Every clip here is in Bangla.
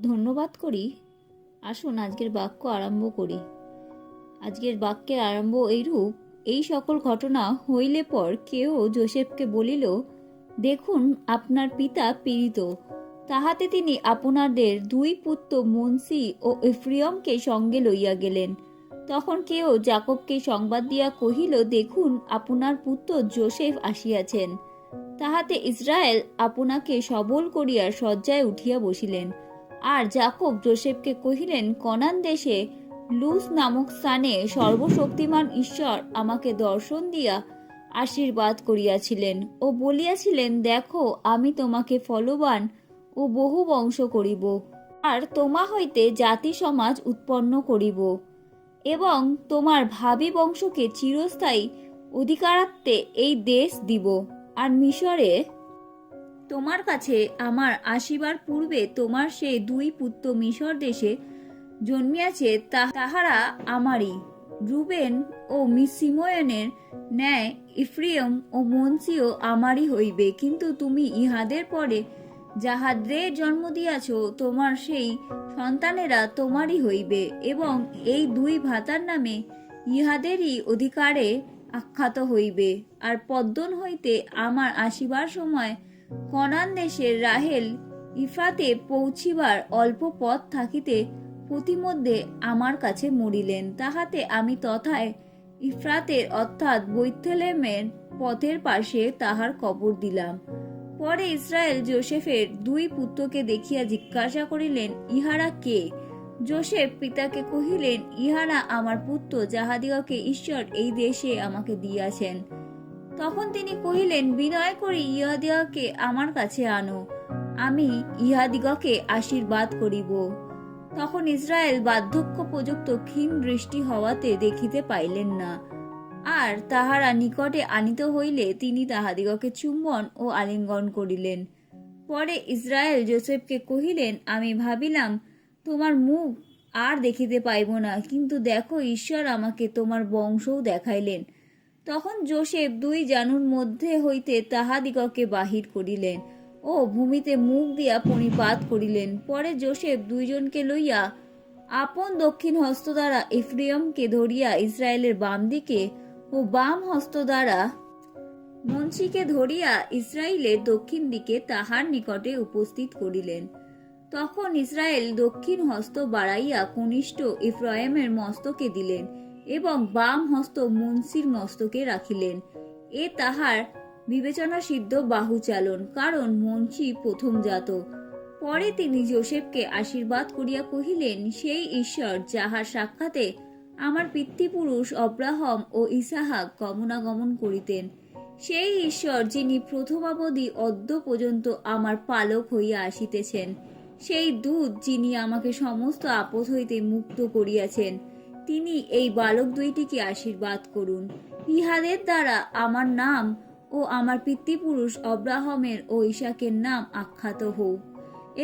ধন্যবাদ করি। আসুন আজকের বাক্য আরম্ভ করি। আজকের বাক্যের আরম্ভ এইরূপ: এই সকল ঘটনা হইলে পর কেউ যোসেফকে বলিল, দেখুন আপনার পিতা পীড়িত। তাহাতে তিনি আপনাদের দুই পুত্র মনসি ও এফ্রিয়মকে সঙ্গে লইয়া গেলেন। তখন কেউ যাকবকে সংবাদ দিয়া কহিল, দেখুন আপনার পুত্র যোসেফ আসিয়াছেন। তাহাতে ইসরায়েল আপনাকে সবল করিয়া শয্যায় উঠিয়া বসিলেন। আর যাকব যোসেফকে কহিলেন, কনান দেশে লুজ নামক স্থানে সর্বশক্তিমান ঈশ্বর আমাকে দর্শন দিয়া আশীর্বাদ করিয়াছিলেন ও বলিয়াছিলেন, দেখো আমি তোমাকে ফলবান ও বহু বংশ করিব, আর তোমা হইতে জাতি সমাজ উৎপন্ন করিব, এবং তোমার ভাবি বংশকে চিরস্থায়ী অধিকারাত্বে এই দেশ দিব। আর মিশরে তোমার কাছে আমার আসিবার পূর্বে তোমার সেই দুই পুত্র মিশর দেশে জন্মিয়াছে, তাহারা আমারই। রুবেন ও সিমোনের ন্যায় ইফ্রিয়ম ও মনসিও আমারই হইবে, কিন্তু তুমি ইহাদের পরে যাহাদের জন্ম দিয়াছ তোমার সেই সন্তানেরা তোমারই হইবে, এবং এই দুই ভাতার নামে ইহাদেরই অধিকারে আখ্যাত হইবে। আর পদ্মন হইতে আমার আসিবার সময় কনান দেশের রাহেল ইফ্রাতে পৌঁছিবার অল্প পথ থাকিতে প্রতিমধ্যে আমার কাছে মরিলেন। তাহাতে আমি তথায় ইফ্রাতের অর্থাৎ বৈথলেমের পথের পাশে তাহার কবর দিলাম। পরে ইসরায়েল যোসেফের দুই পুত্রকে দেখিয়া জিজ্ঞাসা করিলেন, ইহারা কে? যোসেফ পিতাকে কহিলেন, ইহারা আমার পুত্র, যাহাদিগকে ঈশ্বর এই দেশে আমাকে দিয়াছেন। তখন তিনি কহিলেন, বিনয় করি ইহাদিগকে আমার কাছে আনো, আমি ইহাদিগকে আশীর্বাদ করিব। তখন ইসরায়েল বার্ধক্যপযুক্ত ক্ষীণ দৃষ্টি হওয়াতে দেখিতে পাইলেন না। আর তাহারা নিকটে আনিত হইলে তিনি তাহাদিগকে চুম্বন ও আলিঙ্গন করিলেন। পরে ইসরায়েল যোসেফকে কহিলেন, আমি ভাবিলাম তোমার মুখ আর দেখিতে পাইব না, কিন্তু দেখো ঈশ্বর আমাকে তোমার বংশও দেখাইলেন। তখন যোসেফ দুই জানুর মধ্যে হইতে তাহাদিগকে বাহির করিলেন ও ভূমিতে মুখ দিয়া প্রণিপাত করিলেন। পরে যোসেফ দুইজনকে লইয়া আপন দক্ষিণ হস্ত দ্বারা এফ্রিয়মকে ধরিয়া ইসরায়েলের বাম দিকে ও বাম হস্ত দ্বারা মনসিকে ধরিয়া ইসরায়েলের দক্ষিণ দিকে তাহার নিকটে উপস্থিত করিলেন। তখন ইসরায়েল দক্ষিণ হস্ত বাড়াইয়া কনিষ্ঠ এফ্রায়েমের মস্তকে দিলেন এবং বাম হস্ত মনসির মস্তকে রাখিলেন। এ তাহার বিবেচনা সিদ্ধ বাহুচালন, কারণ মনসি প্রথম জাত। পরে তিনি যোসেফকে আশীর্বাদ করিয়া কহিলেন, সেই ঈশ্বর যাহার সাক্ষাতে আমার পিতৃপুরুষ অব্রাহম ও ইসাহাক গমনাগমন করিতেন, সেই ঈশ্বর যিনি প্রথমাবধি অদ্য পর্যন্ত আমার পালক হইয়া আসিতেছেন, সেই দূত যিনি আমাকে সমস্ত আপদ হইতে মুক্ত করিয়াছেন, তিনি এই বালক দুইটিকে আশীর্বাদ করুন। ইহাদের দ্বারা আমার নাম ও আমার পিতৃপুরুষ অব্রাহমের ও ইসাকের নাম আখ্যাত হোক,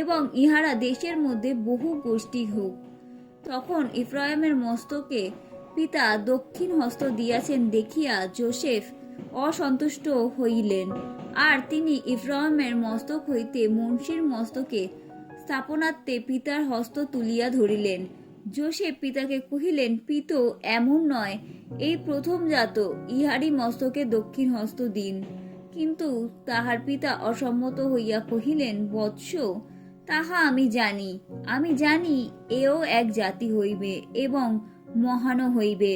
এবং ইহারা দেশের মধ্যে বহু গোষ্ঠী হোক। তখন ইফ্রায়েমের মস্তকে পিতা দক্ষিণ হস্ত দিয়াছেন দেখিয়া যোসেফ অসন্তুষ্ট হইলেন, আর তিনি ইফ্রায়েমের মস্তক হইতে মনসির মস্তকে স্থাপনার্থে পিতার হস্ত তুলিয়া ধরিলেন। যোসেফ পিতাকে কহিলেন, পিত, এমন নয়, এই প্রথম জাত, ইহারই মস্তকে দক্ষিণ হস্ত দিন। কিন্তু তাহার পিতা অসম্মত হইয়া কহিলেন, বৎস, তাহা আমি জানি এও এক জাতি হইবে এবং মহানও হইবে,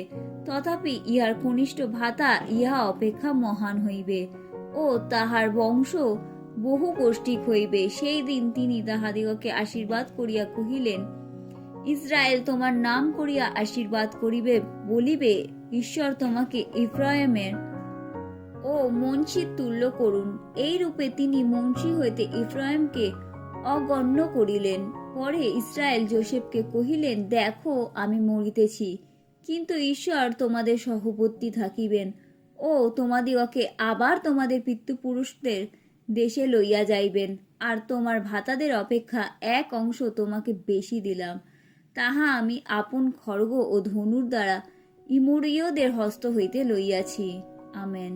তথাপি ইহার কনিষ্ঠ ভ্রাতা ইহা অপেক্ষা মহান হইবে ও তাহার বংশ বহু গোষ্ঠী হইবে। সেই দিন তিনি তাহাদিগকে আশীর্বাদ করিয়া কহিলেন, ইসরায়েল তোমার নাম করিয়া আশীর্বাদ করিবে, বলিবে, ঈশ্বর তোমাকে ইফ্রায়েমের ও মনসির তুল্য করুন। এই রূপে তিনি মনসি হইতে ইফ্রায়েমকে অগণ্য করিলেন। পরে ইসরায়েল যোসেফকে কহিলেন, দেখো আমি মরিতেছি, কিন্তু ঈশ্বর তোমাদের সহবর্তী থাকিবেন ও তোমাদিগকে আবার তোমাদের পিতৃপুরুষদের দেশে লইয়া যাইবেন, আর তোমার ভাতাদের অপেক্ষা এক অংশ তোমাকে বেশি দিলাম, তাহা আমি আপন খড়গ ও ধনুর দ্বারা ইমুরীয়দের হস্ত হইতে লইয়াছি। আমেন।